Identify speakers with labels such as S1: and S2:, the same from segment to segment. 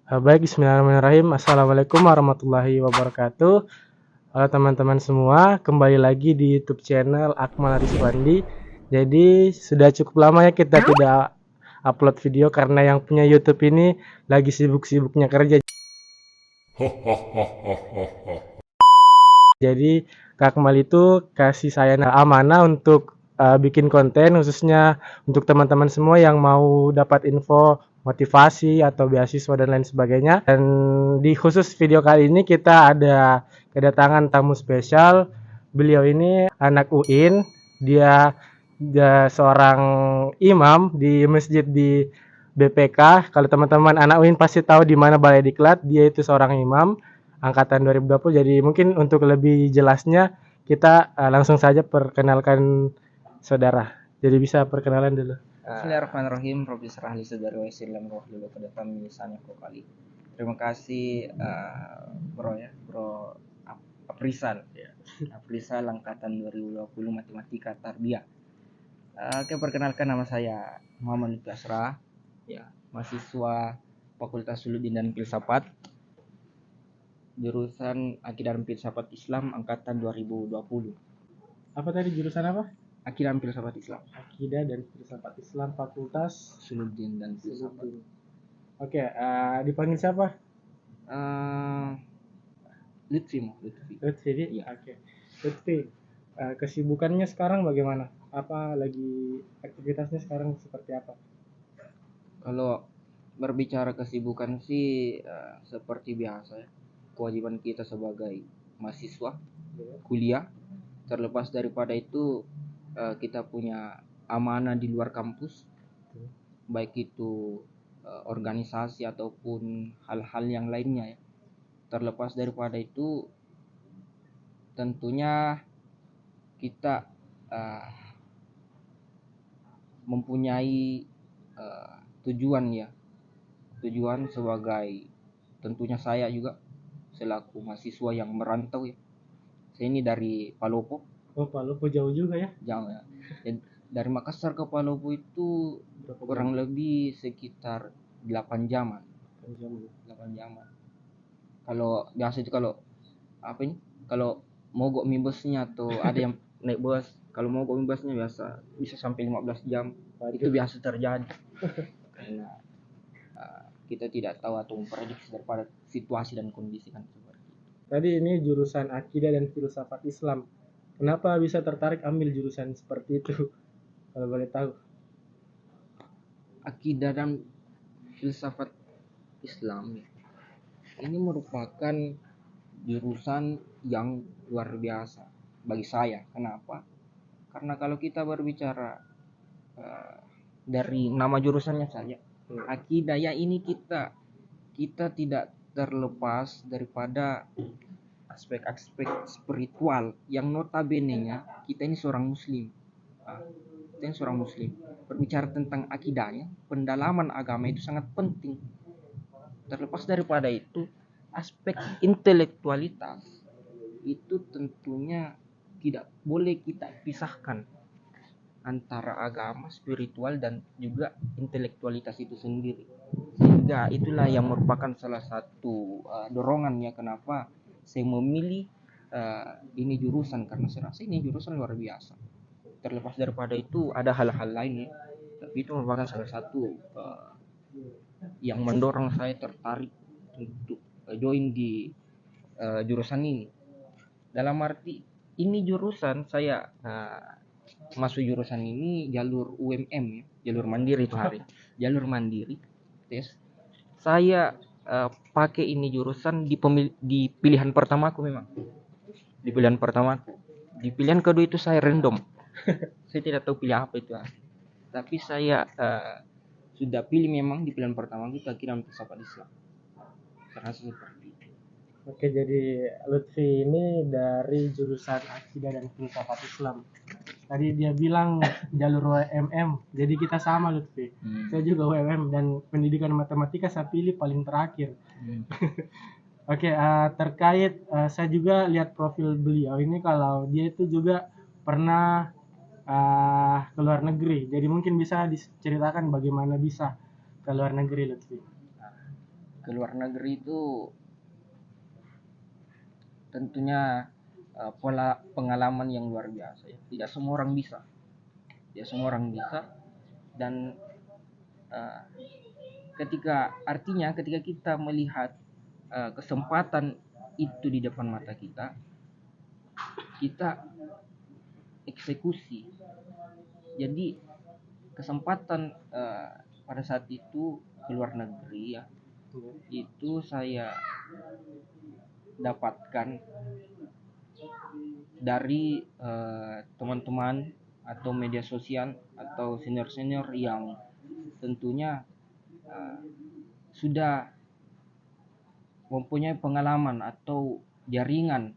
S1: Baik, bismillahirrahmanirrahim. Assalamualaikum warahmatullahi wabarakatuh. Halo teman-teman semua, kembali lagi di YouTube channel Akmal Ariswandi. Jadi sudah cukup lama ya kita tidak upload video karena yang punya YouTube ini lagi sibuk-sibuknya kerja. Jadi Kak Akmal itu kasih saya amanah untuk bikin konten khususnya untuk teman-teman semua yang mau dapat info motivasi atau beasiswa dan lain sebagainya. Dan di khusus video kali ini kita ada kedatangan tamu spesial. Beliau ini anak UIN, dia seorang imam di masjid di BPK. Kalau teman-teman anak UIN pasti tahu di mana Balai Diklat, dia itu seorang imam angkatan 2020. Jadi mungkin untuk lebih jelasnya kita langsung saja perkenalkan saudara. Jadi bisa perkenalan dulu.
S2: Bismillahirrahmanirrahim. Rabbi shrah li sadri wa yassir li amri wahlul 'uqdatam min lisani yafqahu qawli. Terima kasih Bro Aprisal. Aprisal angkatan 2020 Matematika Tarbiyah. Perkenalkan, nama saya Muhammad Lutfi Asrah. Ya, mahasiswa Fakultas Suluddin dan Filsafat. Jurusan Akidah dan Filsafat Islam angkatan 2020.
S1: Apa tadi jurusan apa?
S2: Akidah dan Filsafat Islam.
S1: Akidah dan Filsafat Islam Fakultas
S2: Suluddin dan Filsafat.
S1: Oke, dipanggil siapa?
S2: Lutfi.
S1: Lutfi.
S2: Iya.
S1: Oke. Lutfi, kesibukannya sekarang bagaimana? Apa lagi aktivitasnya sekarang seperti apa?
S2: Kalau berbicara kesibukan sih seperti biasa ya. Kewajiban kita sebagai mahasiswa kuliah. Terlepas daripada itu kita punya amanah di luar kampus, baik itu organisasi ataupun hal-hal yang lainnya ya. Terlepas daripada itu tentunya kita mempunyai tujuan sebagai, tentunya saya juga selaku mahasiswa yang merantau ya. Saya ini dari Palopo.
S1: Oh, Palopo jauh juga ya?
S2: Jauh ya. Dari Makassar ke Palopo itu kurang lebih sekitar 8 jaman. 8 jaman. Kalau biasa itu kalau mogok minibusnya atau ada yang naik bus, kalau mogok minibusnya biasa bisa sampai 15 jam. Itu biasa terjadi. Karena kita tidak tahu atau memprediksi daripada situasi dan kondisi kan seperti itu.
S1: Tadi ini jurusan Akidah dan Filsafat Islam. Kenapa bisa tertarik ambil jurusan seperti itu? Kalau boleh tahu.
S2: Akidah dan Filsafat Islam ini merupakan jurusan yang luar biasa bagi saya. Kenapa? Karena kalau kita berbicara dari nama jurusannya saja, akidah ya, ini kita tidak terlepas daripada aspek-aspek spiritual yang notabene-nya kita ini seorang muslim. Kita ini seorang muslim. Berbicara tentang akidahnya, pendalaman agama itu sangat penting. Terlepas daripada itu, aspek intelektualitas itu tentunya tidak boleh kita pisahkan antara agama, spiritual, dan juga intelektualitas itu sendiri. Sehingga itulah yang merupakan salah satu dorongannya kenapa saya memilih ini jurusan, karena saya rasa ini jurusan luar biasa. Terlepas daripada itu ada hal-hal lain ya, tapi itu merupakan salah satu yang mendorong saya tertarik untuk join di jurusan ini. Dalam arti ini jurusan saya masuk jurusan ini jalur UMM ya, jalur mandiri itu hari. Jalur mandiri. Tes. Saya pakai ini jurusan di pilihan pertamaku memang. Di pilihan pertamaku. Di pilihan kedua itu saya random. Saya tidak tahu pilih apa itu. Tapi saya sudah pilih memang di pilihan pertama itu Akidah dan Filsafat Islam. Karena seperti itu.
S1: Oke, jadi Lutfi ini dari jurusan Akidah dan Filsafat Islam. Tadi dia bilang jalur UMM, jadi kita sama Lutfi. Saya juga UMM dan pendidikan matematika saya pilih paling terakhir. Oke, terkait saya juga lihat profil beliau ini kalau dia itu juga pernah ke luar negeri. Jadi mungkin bisa diceritakan bagaimana bisa ke luar negeri Lutfi.
S2: ke luar negeri itu tentunya pola pengalaman yang luar biasa ya. Tidak semua orang bisa. Tidak semua orang bisa, dan ketika kita melihat kesempatan itu di depan mata kita, kita eksekusi. Jadi kesempatan pada saat itu ke luar negeri ya, itu saya dapatkan dari teman-teman atau media sosial atau senior-senior yang tentunya sudah mempunyai pengalaman atau jaringan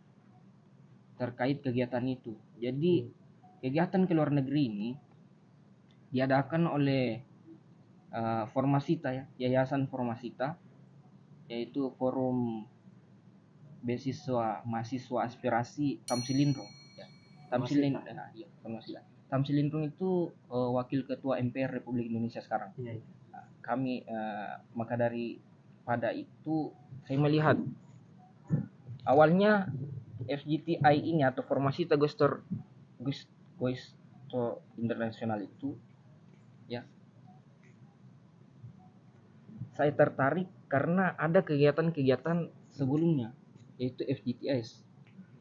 S2: terkait kegiatan itu. Jadi kegiatan ke luar negeri ini diadakan oleh Formasita ya, Yayasan Formasita, yaitu Forum Beasiswa Mahasiswa Aspirasi Tamsilindrung ya. Tamsilindrung itu wakil ketua MPR Republik Indonesia sekarang. Kami maka daripada itu saya melihat awalnya FGTI ini atau Formasita Gusto Internasional itu ya, saya tertarik karena ada kegiatan-kegiatan sebelumnya, yaitu FGTS,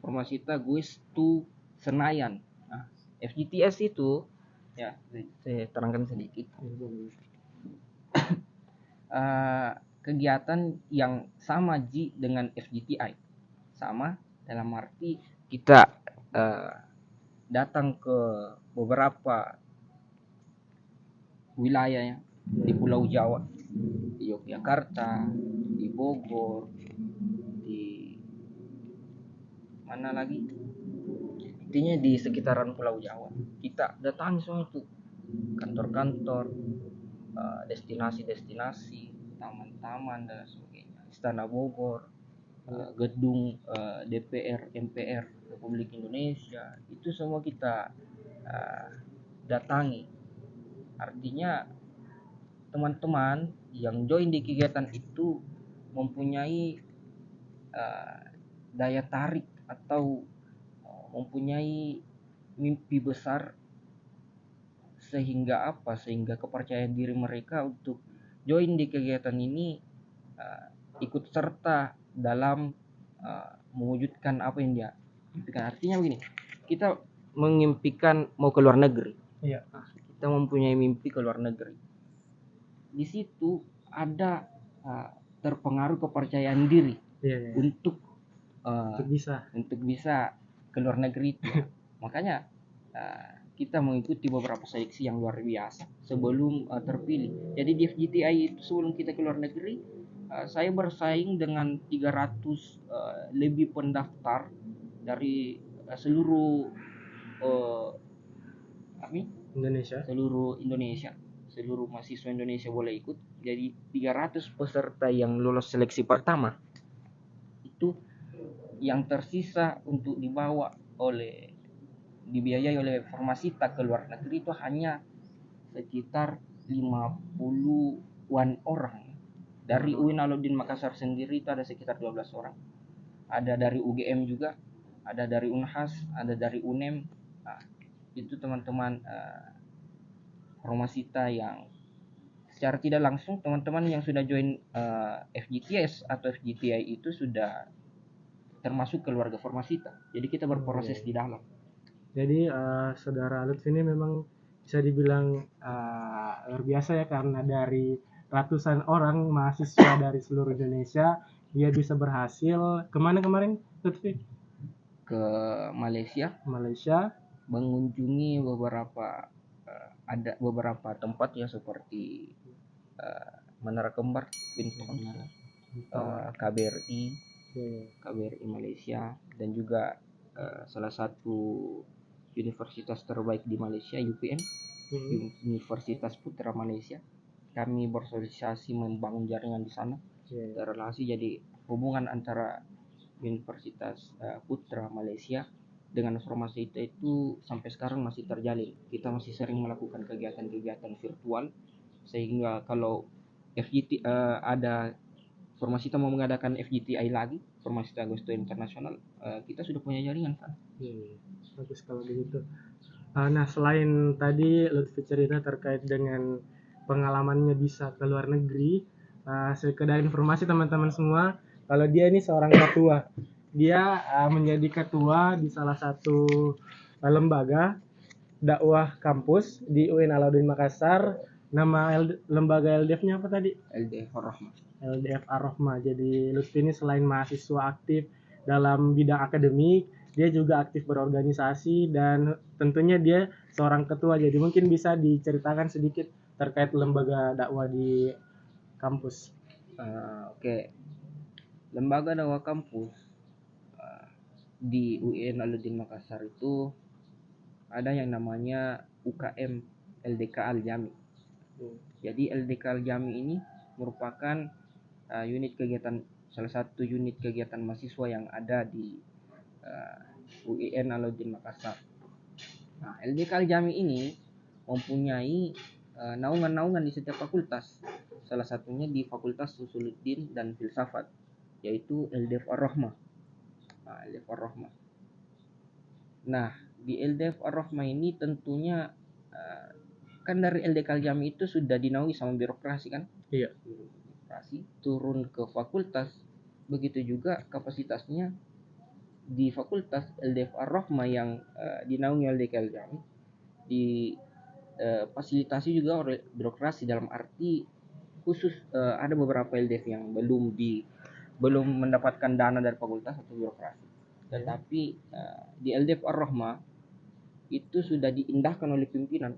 S2: Formasita Gusto Senayan. Nah, FGTS itu ya, saya terangkan sedikit. Kegiatan yang sama dengan FGTI, sama dalam arti kita datang ke beberapa wilayah ya, di Pulau Jawa, di Yogyakarta, di Bogor, di mana lagi, intinya di sekitaran Pulau Jawa. Kita datangi semua itu kantor-kantor, destinasi-destinasi, taman-taman dan sebagainya, Istana Bogor, gedung DPR MPR Republik Indonesia, itu semua kita datangi. Artinya teman-teman yang join di kegiatan itu mempunyai daya tarik atau mempunyai mimpi besar, sehingga kepercayaan diri mereka untuk join di kegiatan ini, ikut serta dalam mewujudkan apa yang dia impikan. Artinya begini, kita mengimpikan mau ke luar negeri.
S1: Iya.
S2: Kita mempunyai mimpi ke luar negeri. Di situ ada terpengaruh kepercayaan diri untuk bisa ke luar negeri itu. Makanya kita mengikuti beberapa seleksi yang luar biasa sebelum terpilih. Jadi di FGTI itu sebelum kita ke luar negeri, saya bersaing dengan 300 lebih pendaftar dari seluruh Indonesia. Seluruh mahasiswa Indonesia boleh ikut. Jadi 300 peserta yang lolos seleksi pertama itu, yang tersisa untuk dibiayai oleh Formasita ke luar negeri itu hanya sekitar 50-an orang. Dari UIN Alauddin Makassar sendiri itu ada sekitar 12 orang. Ada dari UGM juga, ada dari Unhas, ada dari UNEM. Itu teman-teman Formasita yang secara tidak langsung, teman-teman yang sudah join FGTS atau FGTI itu sudah termasuk keluarga Formasita. Jadi kita berproses di dalam.
S1: Jadi saudara Lutfi ini memang bisa dibilang luar biasa ya, karena dari ratusan orang mahasiswa dari seluruh Indonesia dia bisa berhasil kemana kemarin Lutfi?
S2: Ke Malaysia, mengunjungi ada beberapa tempat ya, seperti Menara Kembar, KBRI Malaysia, dan juga salah satu universitas terbaik di Malaysia, UPN, Universitas Putra Malaysia. Kami bersosialisasi membangun jaringan di sana, relasi. Jadi hubungan antara Universitas Putra Malaysia dengan Formasita itu sampai sekarang masih terjalin. Kita masih sering melakukan kegiatan-kegiatan virtual, sehingga kalau FGT ada Formasi kita mau mengadakan FGTI lagi, Formasi Agosto Internasional, kita sudah punya jaringan kan.
S1: Bagus kalau begitu. Nah, selain tadi Lutfi cerita terkait dengan pengalamannya bisa ke luar negeri, sekedar informasi teman-teman semua, kalau dia ini seorang ketua. Dia menjadi ketua di salah satu lembaga dakwah kampus di UIN Alauddin Makassar. Nama lembaga LDF-nya apa tadi?
S2: LDF Ar-Rahmah.
S1: LDF Ar-Rahmah. Jadi Lutfi ini selain mahasiswa aktif dalam bidang akademik, dia juga aktif berorganisasi dan tentunya dia seorang ketua. Jadi mungkin bisa diceritakan sedikit terkait lembaga dakwah di kampus.
S2: Oke. Lembaga dakwah kampus di UIN Alauddin Makassar itu ada yang namanya UKM LDK Al-Jami. Jadi LDK Al-Jami ini merupakan unit kegiatan, salah satu unit kegiatan mahasiswa yang ada di UIN Alauddin Makassar. Nah, LDK Al-Jami ini mempunyai naungan-naungan di setiap fakultas. Salah satunya di Fakultas Usuluddin dan Filsafat, yaitu LDF Ar-Rahmah. LDF Ar-Rahmah. Nah, di LDF Ar-Rahmah ini tentunya kan dari LDK Al-Jami itu sudah dinaungi sama birokrasi kan?
S1: Iya.
S2: Birokrasi turun ke fakultas, begitu juga kapasitasnya di fakultas LDF Ar-Rahmah yang dinaungi LDK Al-Jami di fasilitasi juga oleh birokrasi, dalam arti khusus ada beberapa LDF yang belum mendapatkan dana dari fakultas atau birokrasi. Tetapi di LDF Ar-Rahmah itu sudah diindahkan oleh pimpinan.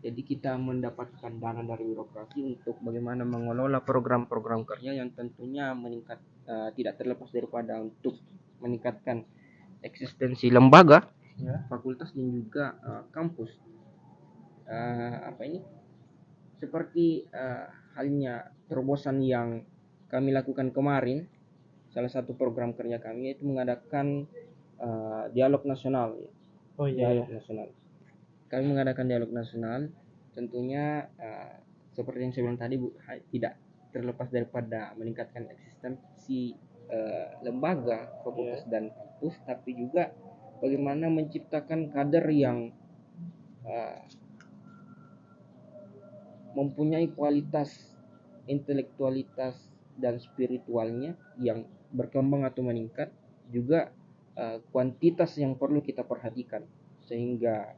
S2: Jadi kita mendapatkan dana dari birokrasi untuk bagaimana mengelola program-program kerja yang tentunya tidak terlepas daripada untuk meningkatkan eksistensi lembaga, fakultas dan juga kampus. Seperti halnya terobosan yang kami lakukan kemarin, salah satu program kerja kami yaitu mengadakan dialog nasional. Dialog nasional. Kami mengadakan dialog nasional, tentunya seperti yang saya bilang tadi, tidak terlepas daripada meningkatkan eksistensi lembaga, fakultas dan kampus, tapi juga bagaimana menciptakan kader yang mempunyai kualitas intelektualitas dan spiritualnya yang berkembang atau meningkat, juga kuantitas yang perlu kita perhatikan, sehingga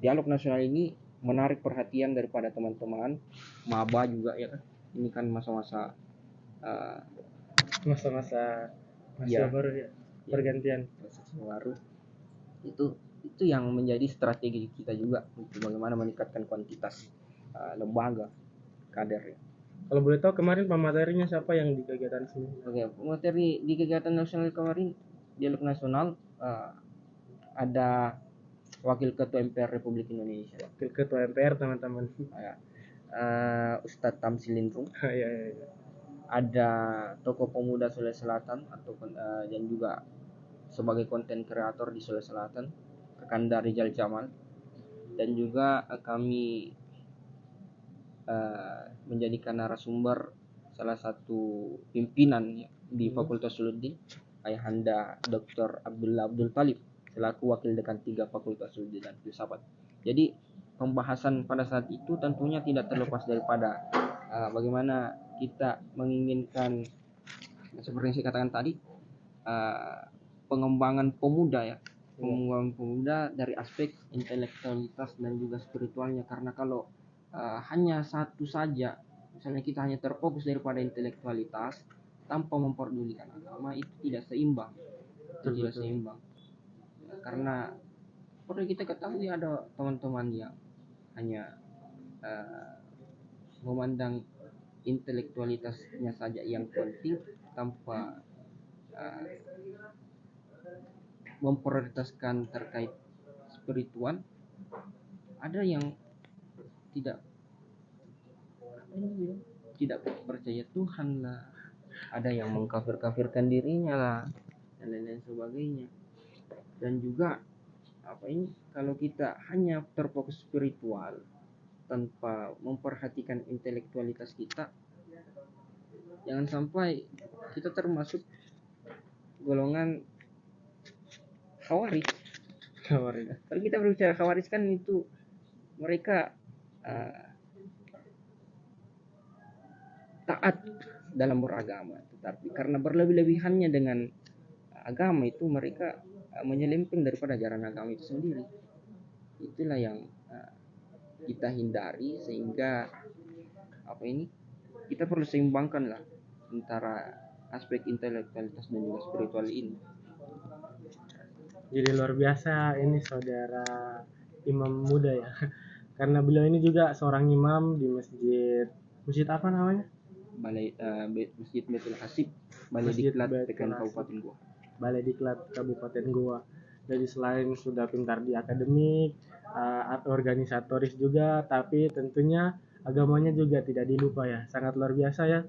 S2: dialog nasional ini menarik perhatian daripada teman-teman maba juga ya kan. Ini kan masa-masa
S1: baru ya, pergantian
S2: masa baru. Itu yang menjadi strategi kita juga untuk bagaimana meningkatkan kuantitas lembaga kader ya.
S1: Kalau boleh tahu kemarin pematerinya siapa yang di kegiatan sini?
S2: Oke, materi di kegiatan nasional kemarin, dialog nasional, ada Wakil Ketua MPR Republik Indonesia.
S1: Wakil Ketua MPR teman-teman.
S2: Ustadz Tamsil Lindrung.
S1: Ya.
S2: Ada tokoh pemuda Sulawesi Selatan dan juga sebagai konten kreator di Sulawesi Selatan, Kakanda Rizal Jamal. Dan juga kami menjadikan narasumber salah satu pimpinan di Fakultas Usuluddin, Ayahanda Dr. Abdullah Abdul Talib, selaku Wakil Dekan 3 Fakultas Usuluddin dan Filsafat. Jadi pembahasan pada saat itu tentunya tidak terlepas daripada bagaimana kita menginginkan, seperti yang saya katakan tadi, pengembangan pemuda ya, pengembangan pemuda dari aspek intelektualitas dan juga spiritualnya. Karena kalau hanya satu saja, misalnya kita hanya terfokus daripada intelektualitas tanpa memperdulikan agama, itu tidak seimbang. Tidak seimbang. Karena perlu kita ketahui ada teman-teman yang hanya memandang intelektualitasnya saja yang penting tanpa memprioritaskan terkait spiritual. Ada yang tidak percaya Tuhan lah, ada yang mengkafir-kafirkan dirinya lah, dan lain-lain sebagainya. Dan juga kalau kita hanya terfokus spiritual tanpa memperhatikan intelektualitas kita, Jangan sampai kita termasuk golongan khawarij. Kalau kita berbicara khawarij kan itu mereka taat dalam beragama, tetapi karena berlebih-lebihannya dengan agama itu mereka menyelempeng daripada ajaran agama itu sendiri. Itulah yang kita hindari, sehingga kita perlu seimbangkan lah antara aspek intelektualitas dan juga spiritual ini.
S1: Jadi luar biasa ini saudara imam muda ya. Karena beliau ini juga seorang imam di masjid apa namanya?
S2: Masjid Baitul Hasib, Balai
S1: Masjid
S2: Diklat
S1: Baitul
S2: PKN
S1: Hasib.
S2: Kabupaten Goa.
S1: Balai Diklat Kabupaten Goa. Jadi selain sudah pintar di akademik, organisatoris juga, tapi tentunya agamanya juga tidak dilupa ya. Sangat luar biasa ya.